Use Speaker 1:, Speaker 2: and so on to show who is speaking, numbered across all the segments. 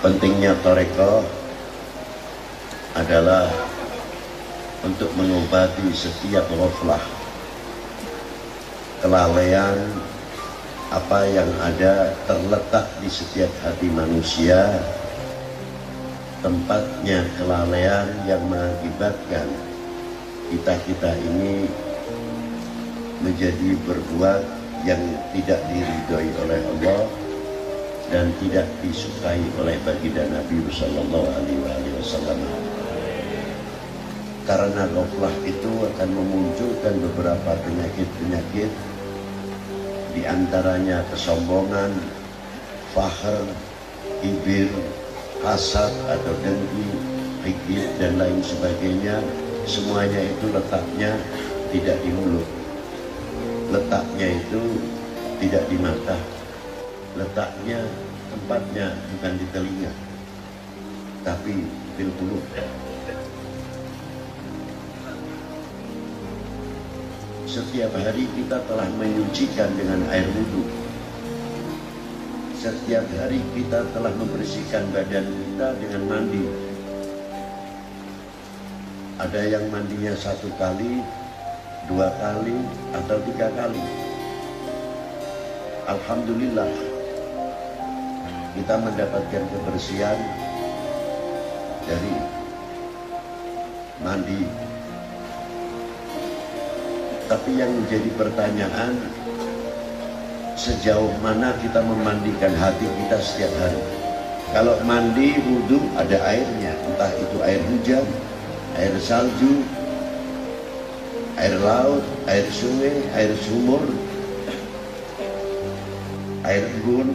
Speaker 1: Pentingnya tarekat adalah untuk mengobati setiap ghaflah, kelalaian apa yang ada terletak di setiap hati manusia. Tempatnya kelalaian yang mengakibatkan kita ini menjadi berbuat yang tidak diridhoi oleh Allah dan tidak disukai oleh baginda Nabi sallallahu alaihi wasallam. Karena ghaflah itu akan memunculkan beberapa penyakit-penyakit, di antaranya kesombongan, fakhr, kibir, hasad atau dengki, hikid dan lain sebagainya. Semuanya itu letaknya tidak di mulut, letaknya itu tidak di mata, letaknya tempatnya bukan di telinga, tapi di qulub. Setiap hari kita telah menyucikan dengan air wudhu. Setiap hari kita telah membersihkan badan kita dengan mandi. Ada yang mandinya 1 kali, 2 kali, atau 3 kali. Alhamdulillah, kita mendapatkan kebersihan dari mandi. Tapi yang menjadi pertanyaan, sejauh mana kita memandikan hati kita setiap hari? Kalau mandi wudhu ada airnya, entah itu air hujan, air salju, air laut, air sungai, air sumur, air embun,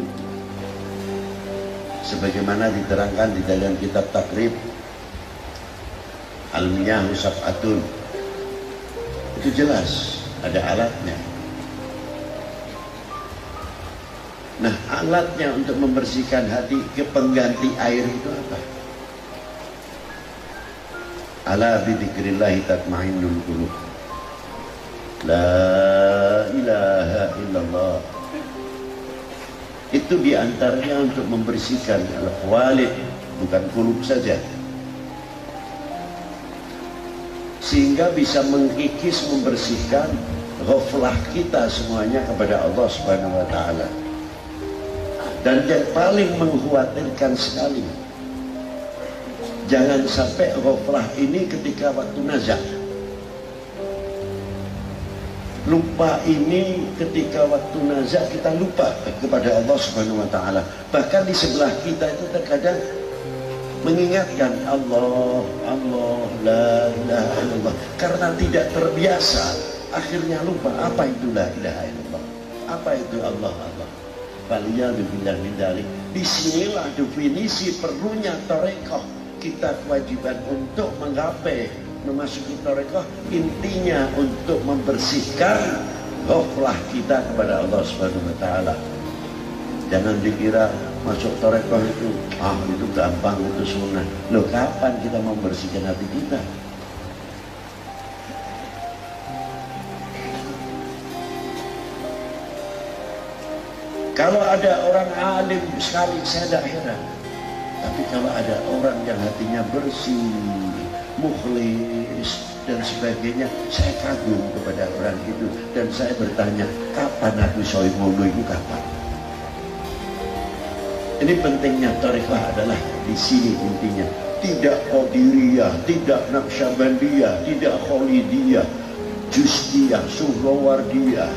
Speaker 1: sebagaimana diterangkan di dalam kitab Takrib Al-Miyahu Sab'atun. Itu jelas ada alatnya. Nah, alatnya untuk membersihkan hati ke pengganti air itu apa? Ala bidzikrillahi tatmainnul qulub. La ilaha illallah. Itu diantaranya untuk membersihkan al-walid, bukan qulub saja, sehingga bisa mengkikis, membersihkan ghaflah kita semuanya kepada Allah Subhanahu wa taala. Dan yang paling mengkhawatirkan sekali, jangan sampai ghaflah ini ketika waktu nazak. Lupa ini ketika waktu nazak kita lupa kepada Allah Subhanahu wa taala. Bahkan di sebelah kita itu terkadang mengingatkan Allah, Allah, la ilaha illallah. Karena tidak terbiasa, akhirnya lupa apa itu la ilaha illallah, apa itu Allah, Allah. Faliyadzubillah min dzalik. Disinilah definisi perlunya tarekat. Kita kewajiban untuk menggapai, memasuki tarekat, intinya untuk membersihkan ghaflah kita kepada Allah Subhanahu wa taala. Jangan dikira masuk tarekat itu itu gampang, itu sunnah. Loh, kapan kita membersihkan hati kita? Kalau ada orang alim sekali, saya tidak heran. Tapi kalau ada orang yang hatinya bersih, mukhlis dan sebagainya, saya kagum kepada orang itu. Dan saya bertanya, kapan aku soimono itu kapan? Ini pentingnya tarekat adalah di sini intinya. Tidak Qadiriyah, tidak Naqsyabandiyah, tidak Khalidiyah, Justiyah, Suhrawardiyah,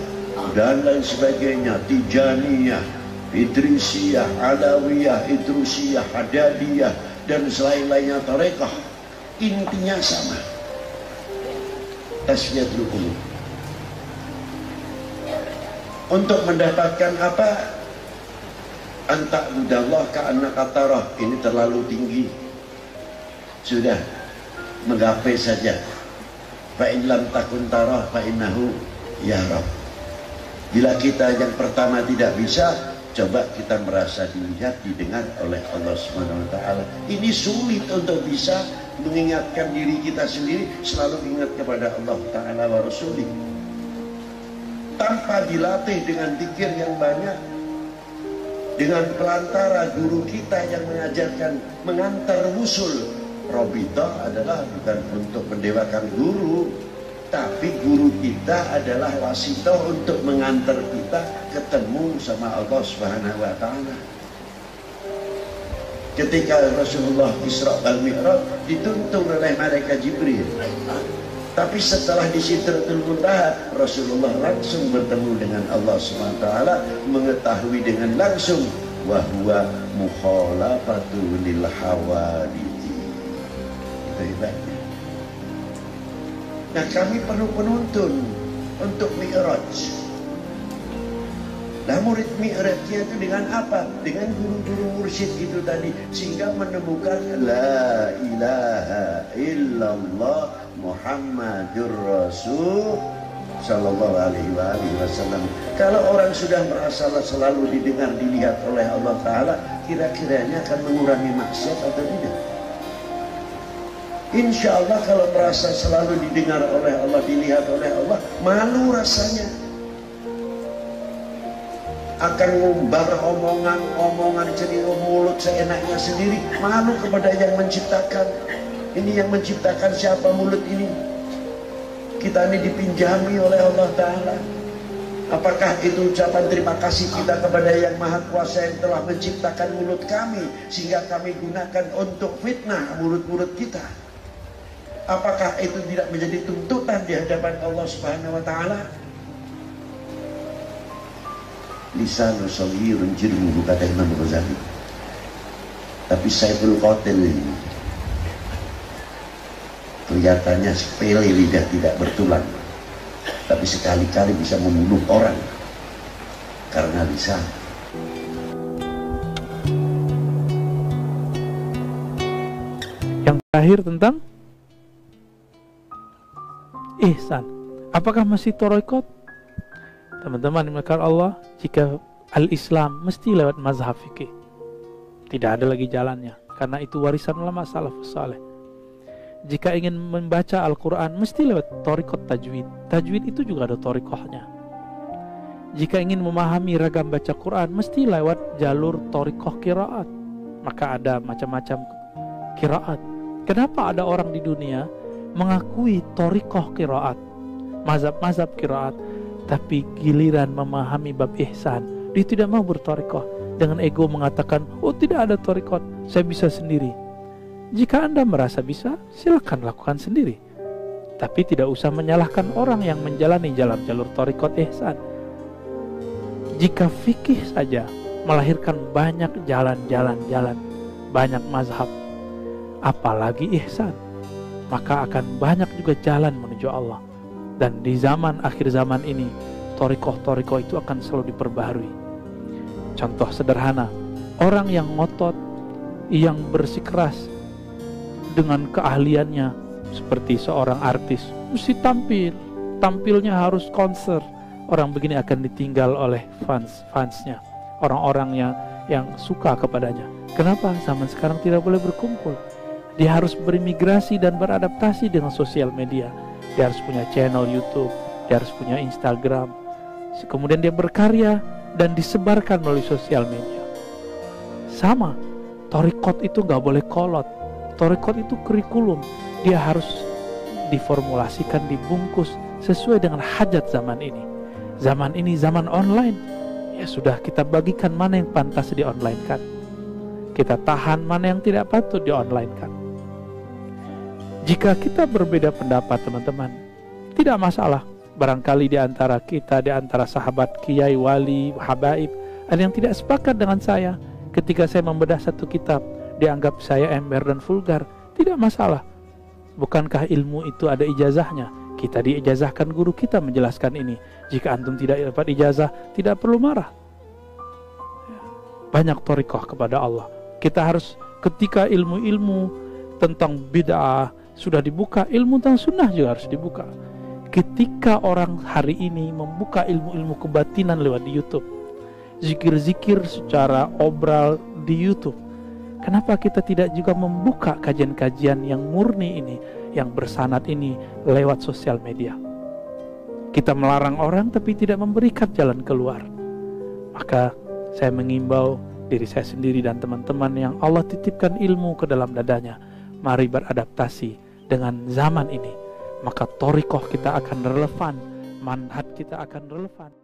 Speaker 1: dan lain sebagainya, Tijaniyah, Idrisiyah, Alawiyah, Idrusiyah, Hadadiyah, dan selain-lainnya tarekat. Intinya sama. Tasfiyatul qulub. Untuk mendapatkan apa? Anta'budallah ka'annaka tarah. Ini terlalu tinggi. Sudah, menggapai saja. Fa'in lam takun tarah fa'innahu yarab. Bila kita yang pertama tidak bisa, coba kita merasa dilihat, didengar oleh Allah Subhanahu wa taala. Ini sulit untuk bisa mengingatkan diri kita sendiri, selalu ingat kepada Allah Ta'ala wa Rasulih. Tanpa dilatih dengan zikir yang banyak, dengan pelantara guru kita yang mengajarkan mengantar wusul. Robitoh adalah bukan untuk mendewakan guru, tapi guru kita adalah wasitoh untuk mengantar kita ketemu sama Allah Subhanahu wa Ta'ala. Ketika Rasulullah Isra wal Mi'raj dituntun oleh malaikat Jibril, tapi setelah di Sidratul Muntaha Rasulullah langsung bertemu dengan Allah Subhanahu wa Ta'ala, mengetahui dengan langsung wa huwa mukhalafatu lil hawadith. Itu hebatnya. Nah, kami perlu penuntun untuk Mi'raj. Nah, murid Mi'rajnya itu dengan apa? Dengan guru-guru mursyid itu tadi, sehingga menemukan la ilaha illallah Muhammadur Rasul sallallahu alaihi wasallam. Kalau orang sudah merasa selalu didengar, dilihat oleh Allah Ta'ala, kira-kiranya akan mengurangi maksiat atau tidak? Insya Allah kalau merasa selalu didengar oleh Allah, dilihat oleh Allah, malu rasanya. Akan ngumbar omongan ceria mulut seenaknya sendiri, malu kepada yang menciptakan. Ini yang menciptakan siapa mulut ini? Kita ini dipinjami oleh Allah Ta'ala. Apakah itu ucapan terima kasih kita kepada yang Maha Kuasa yang telah menciptakan mulut kami, sehingga kami gunakan untuk fitnah mulut-mulut kita? Apakah itu tidak menjadi tuntutan di hadapan Allah Subhanahu wa Ta'ala? Lisanu saghirun jirmuhu, kata Imam Ghazali. Tapi Saiful Qatil ini kelihatannya sepele, lidah tidak bertulang, tapi sekali-kali bisa membunuh orang karena lisan.
Speaker 2: Yang terakhir tentang ihsan. Apakah masih thariqat? Teman-teman dimuliakan Allah, jika al-Islam mesti lewat mazhab fikih, tidak ada lagi jalannya, karena itu warisan ulama salafus saleh. Jika ingin membaca Al-Quran mesti lewat thariqat tajwid. Tajwid itu juga ada thariqahnya. Jika ingin memahami ragam baca Quran mesti lewat jalur thariqah qiraat. Maka ada macam-macam qiraat. Kenapa ada orang di dunia mengakui thariqah qiraat, mazhab-mazhab qiraat, tapi giliran memahami bab ihsan dia tidak mau berthariqah, dengan ego mengatakan, oh tidak ada thariqat, saya bisa sendiri. Jika Anda merasa bisa, silakan lakukan sendiri, tapi tidak usah menyalahkan orang yang menjalani jalan jalur thariqat ihsan. Jika fikih saja melahirkan banyak jalan-jalan, banyak mazhab, apalagi ihsan, maka akan banyak juga jalan menuju Allah. Dan di zaman akhir zaman ini, thariqah itu akan selalu diperbaharui. Contoh sederhana, orang yang ngotot, yang bersikeras dengan keahliannya, seperti seorang artis mesti tampilnya harus konser. Orang begini akan ditinggal oleh fansnya, orang-orang yang suka kepadanya. Kenapa? Zaman sekarang tidak boleh berkumpul. Dia harus berimigrasi dan beradaptasi dengan sosial media. Dia harus punya channel YouTube, dia harus punya Instagram. Kemudian dia berkarya dan disebarkan melalui sosial media. Sama, thariqat itu gak boleh kolot. Thariqat itu kurikulum. Dia harus diformulasikan, dibungkus sesuai dengan hajat zaman ini. Zaman ini zaman online. Ya sudah, kita bagikan mana yang pantas di-online-kan. Kita tahan mana yang tidak patut di-online-kan. Jika kita berbeda pendapat teman-teman, tidak masalah. Barangkali di antara kita, di antara sahabat, kiai, wali, habaib, ada yang tidak sepakat dengan saya. Ketika saya membedah satu kitab, dianggap saya ember dan vulgar. Tidak masalah. Bukankah ilmu itu ada ijazahnya? Kita diijazahkan guru kita menjelaskan ini. Jika antum tidak dapat ijazah, tidak perlu marah. Banyak thariqah kepada Allah. Kita harus, ketika ilmu-ilmu tentang bid'ah sudah dibuka, ilmu tentang sunnah juga harus dibuka. Ketika orang hari ini membuka ilmu-ilmu kebatinan lewat di YouTube, zikir-zikir secara obral di YouTube, kenapa kita tidak juga membuka kajian-kajian yang murni ini, yang bersanad ini lewat sosial media? Kita melarang orang tapi tidak memberikan jalan keluar. Maka Saya mengimbau diri saya sendiri dan teman-teman yang Allah titipkan ilmu ke dalam dadanya, mari beradaptasi dengan zaman ini, maka thariqah kita akan relevan, manhaj kita akan relevan.